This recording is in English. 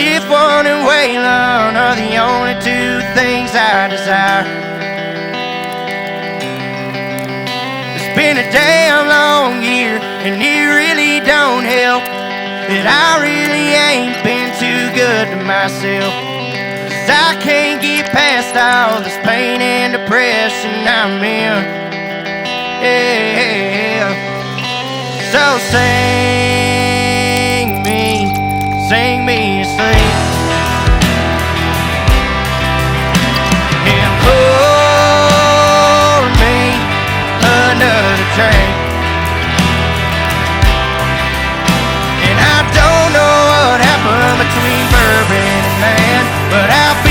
Fifth one and Waylon are the only two things I desire. It's been a damn long year, and it really don't help that I really ain't been too good to myself. 'Cause I can't get past all this pain and depression I'm in. Yeah. So sing me asleep, and pour me another drink. And I don't know what happened between bourbon and man, but I'll be